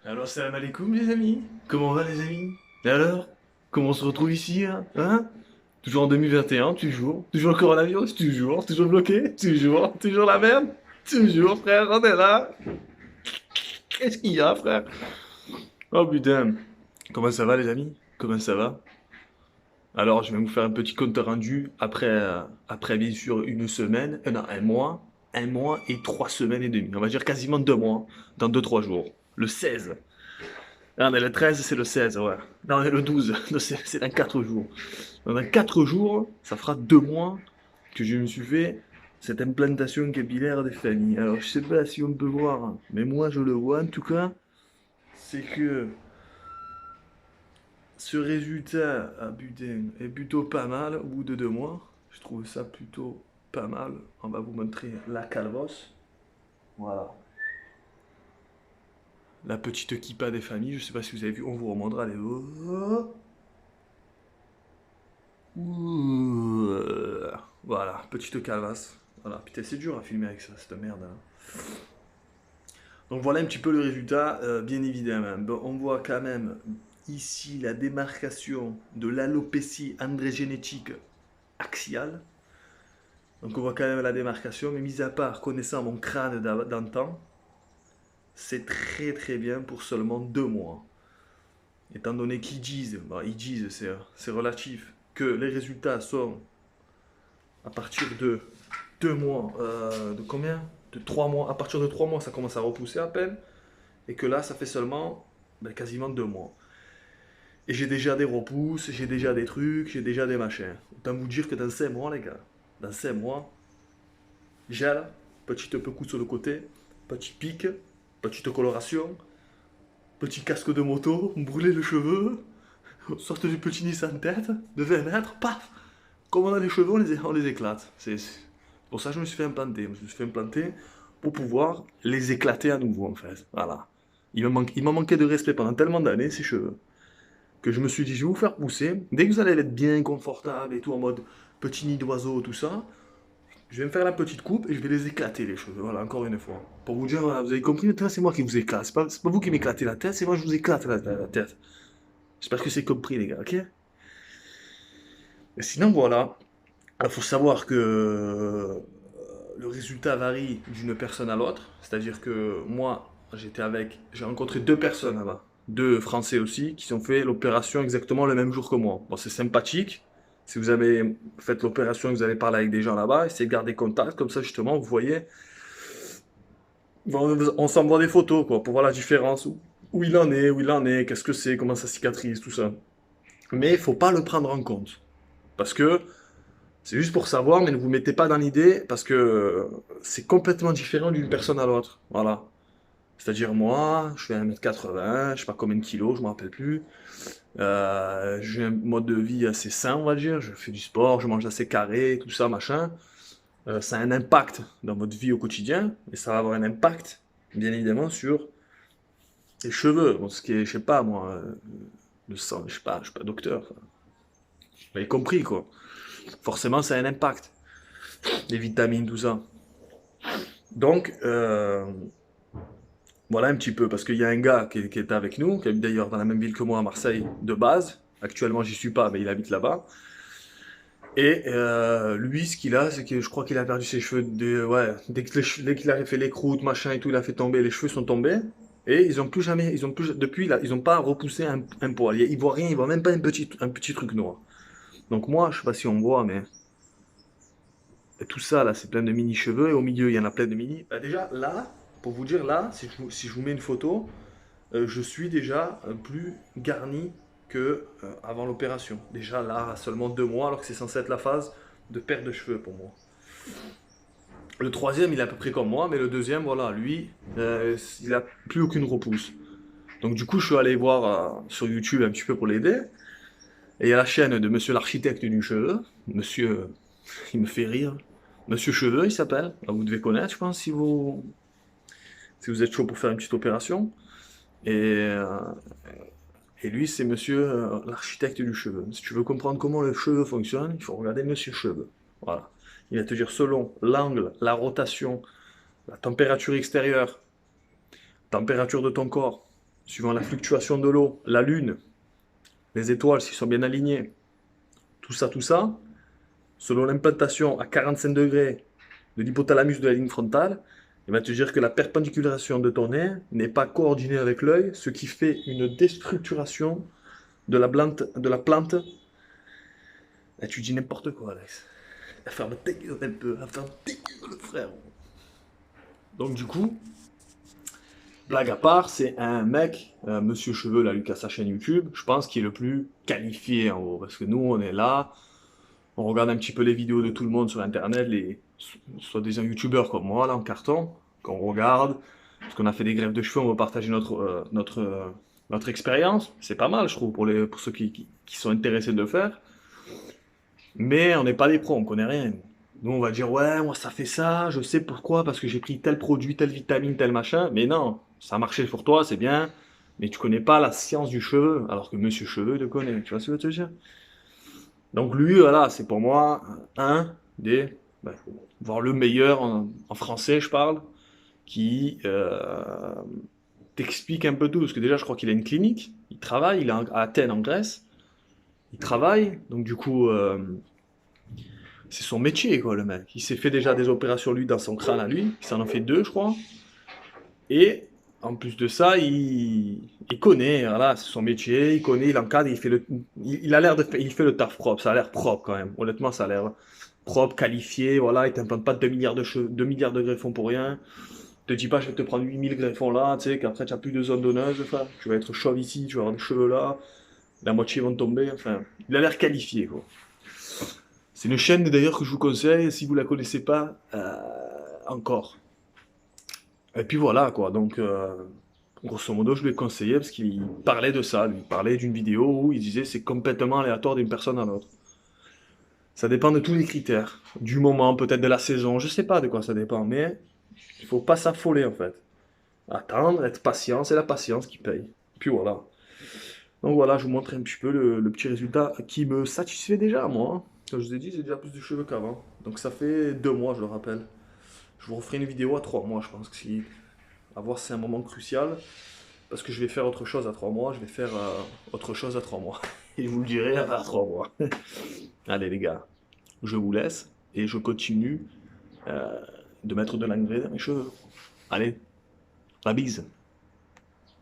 Alors, salam alaikum les amis. Comment va les amis? Et alors? Comment on se retrouve ici, hein? Toujours en 2021, toujours. Toujours le coronavirus, toujours. Toujours bloqué, toujours. Toujours la merde, toujours, frère. On est là. Qu'est-ce qu'il y a, frère? Oh putain. Comment ça va les amis? Comment ça va? Alors, je vais vous faire un petit compte rendu après bien sûr une semaine, non, un mois et 3 semaines et demie. On va dire quasiment 2 mois, dans 2, 3 jours. Le 16. Ah, on est le 13, c'est le 16, ouais. Non, on est le 12, c'est dans 4 jours. Dans 4 jours, ça fera 2 mois que je me suis fait cette implantation capillaire des familles. Alors, je sais pas si on peut voir, mais moi je le vois en tout cas, c'est que ce résultat putain, est plutôt pas mal au bout de 2 mois. Je trouve ça plutôt pas mal. On va vous montrer la calvos. Voilà. La petite kippa des familles, je sais pas si vous avez vu, on vous remontrera les... Voilà, petite calvasse. Voilà, putain, c'est dur à filmer avec ça, cette merde, hein. Donc voilà un petit peu le résultat, bien évidemment. Bon, on voit quand même ici la démarcation de l'alopécie androgénétique axiale. Donc on voit quand même la démarcation, mais mis à part connaissant mon crâne d'antan, c'est très très bien pour seulement 2 mois. Étant donné qu'ils disent, bah, ils disent, c'est relatif, que les résultats sont à partir de 2 mois, de combien? De 3 mois. À partir de 3 mois, ça commence à repousser à peine. Et que là, ça fait seulement quasiment 2 mois. Et j'ai déjà des repousses, j'ai déjà des trucs, j'ai déjà des machins. Autant vous dire que dans 5 mois, les gars, dans 5 mois, gel, petite peu coup sur le côté, petit pic, petite coloration, petit casque de moto, brûler les cheveux, sorte du petit Nissan tête de 20 mètres, paf. Comme on a les cheveux, on les éclate. C'est pour ça que je me suis fait implanter. Je me suis fait implanter pour pouvoir les éclater à nouveau, en fait. Voilà. Il m'a manqué de respect pendant tellement d'années, ces cheveux, que je me suis dit, je vais vous faire pousser. Dès que vous allez être bien confortable et tout, en mode petit nid d'oiseau, tout ça, je vais me faire la petite coupe et je vais les éclater, les cheveux. Voilà, encore une fois. Pour vous dire, voilà, vous avez compris, maintenant c'est moi qui vous éclate. C'est pas vous qui m'éclatez la tête, c'est moi qui vous éclate la tête. J'espère que c'est compris, les gars, ok? Et sinon, voilà. Il faut savoir que le résultat varie d'une personne à l'autre. C'est-à-dire que moi, j'ai rencontré 2 personnes là-bas, 2 Français aussi, qui ont fait l'opération exactement le même jour que moi. Bon, c'est sympathique. Si vous avez fait l'opération et que vous allez parler avec des gens là-bas, essayez de garder contact. Comme ça, justement, vous voyez, on s'envoie des photos, quoi, pour voir la différence. Où il en est, qu'est-ce que c'est, comment ça cicatrise, tout ça. Mais il faut pas le prendre en compte. Parce que c'est juste pour savoir, mais ne vous mettez pas dans l'idée parce que c'est complètement différent d'une personne à l'autre. Voilà. C'est-à-dire moi, je fais 1 m 80, je sais pas combien de kilos, je me rappelle plus. J'ai un mode de vie assez sain, on va dire. Je fais du sport, je mange assez carré, tout ça, machin. Ça a un impact dans votre vie au quotidien et ça va avoir un impact, bien évidemment, sur les cheveux. Bon, ce qui est, je sais pas moi, le sang, je suis pas docteur. Vous avez compris quoi. Forcément, ça a un impact. Les vitamines, tout ça. Donc, voilà un petit peu, parce qu'il y a un gars qui est avec nous, qui habite d'ailleurs dans la même ville que moi à Marseille de base. Actuellement, j'y suis pas, mais il habite là-bas. Et lui, ce qu'il a, c'est que je crois qu'il a perdu ses cheveux. Ouais, dès qu'il a fait les croûtes, machin et tout, il a fait tomber, les cheveux sont tombés. Et ils ont plus jamais, ils ont plus, depuis là, ils ont pas repoussé un poil. Ils voient rien, ils voient même pas un petit truc noir. Donc moi, je sais pas si on voit, mais tout ça là, c'est plein de mini cheveux et au milieu, il y en a plein de mini. Bah, déjà là, pour vous dire là, si je vous mets une photo, je suis déjà plus garni que avant l'opération. Déjà là, à seulement 2 mois, alors que c'est censé être la phase de perte de cheveux pour moi. Le troisième, il est à peu près comme moi, mais le deuxième, voilà, lui, il a plus aucune repousse. Donc du coup, je suis allé voir sur YouTube un petit peu pour l'aider. Et il y a la chaîne de Monsieur l'architecte du cheveu. Monsieur, il me fait rire. Monsieur Cheveux, il s'appelle. Ah, vous devez connaître, je pense, si vous êtes chaud pour faire une petite opération. Et, et lui, c'est monsieur l'architecte du cheveu. Si tu veux comprendre comment le cheveu fonctionne, il faut regarder Monsieur Cheveux. Voilà. Il va te dire selon l'angle, la rotation, la température extérieure, température de ton corps. suivant la fluctuation de l'eau, la lune, les étoiles, s'ils sont bien alignés, tout ça, selon l'implantation à 45 degrés de l'hypothalamus de la ligne frontale, il va te dire que la perpendicularisation de ton nez n'est pas coordonnée avec l'œil, ce qui fait une déstructuration de la plante. Et tu dis n'importe quoi, Alex. Ferme ta gueule un peu, ferme ta gueule, frère. Donc du coup, blague à part, c'est un mec, Monsieur Cheveux, là, Lucas, sa chaîne YouTube, je pense qu'il est le plus qualifié en gros, parce que nous, on est là, on regarde un petit peu les vidéos de tout le monde sur Internet, les soi-disant YouTubeurs comme moi, là, en carton, qu'on regarde, parce qu'on a fait des greffes de cheveux, on va partager notre expérience, c'est pas mal, je trouve, pour ceux qui sont intéressés de le faire, mais on n'est pas des pros, on connaît rien. Nous, on va dire, ouais, moi, ça fait ça, je sais pourquoi, parce que j'ai pris tel produit, telle vitamine, tel machin. Mais non, ça a marché pour toi, c'est bien, mais tu connais pas la science du cheveu, alors que Monsieur Cheveux le connaît. Tu vois ce que je veux te dire? Donc lui, voilà, c'est pour moi un des, ben, voire le meilleur en français, je parle, qui t'explique un peu tout. Parce que déjà, je crois qu'il a une clinique, il travaille, il est à Athènes, en Grèce, il travaille, donc du coup... c'est son métier, quoi, le mec. Il s'est fait déjà des opérations, lui, dans son crâne à lui. Il s'en a fait deux, je crois. Et en plus de ça, il connaît, voilà, c'est son métier. Il connaît, il encadre, il a l'air il fait le taf propre. Ça a l'air propre, quand même. Honnêtement, ça a l'air propre, qualifié. Voilà, il t'implante pas 2 milliards 2 milliards de greffons pour rien. Te dis pas, je vais te prendre 8000 greffons là, tu sais, qu'après, tu n'as plus de zone donneuse. Enfin, tu vas être chauve ici, tu vas avoir des cheveux là. La moitié vont tomber. Enfin, il a l'air qualifié, quoi. C'est une chaîne d'ailleurs que je vous conseille si vous la connaissez pas encore. Et puis voilà quoi, donc grosso modo je lui ai conseillé parce qu'il parlait de ça, lui. Il parlait d'une vidéo où il disait c'est complètement aléatoire d'une personne à l'autre. Ça dépend de tous les critères, du moment, peut-être de la saison, je sais pas de quoi ça dépend, mais il faut pas s'affoler en fait. Attendre, être patient, c'est la patience qui paye. Puis voilà. Donc voilà, je vous montre un petit peu le petit résultat qui me satisfait déjà, moi, hein. Comme je vous ai dit, j'ai déjà plus de cheveux qu'avant. Donc ça fait 2 mois, je le rappelle. Je vous referai une vidéo à 3 mois, je pense que si... À voir si c'est un moment crucial. Parce que je vais faire autre chose à 3 mois, je vais faire autre chose à 3 mois. Et je vous le dirai à 3 mois. Allez les gars, je vous laisse et je continue de mettre de l'engrais dans mes cheveux. Allez, la bise.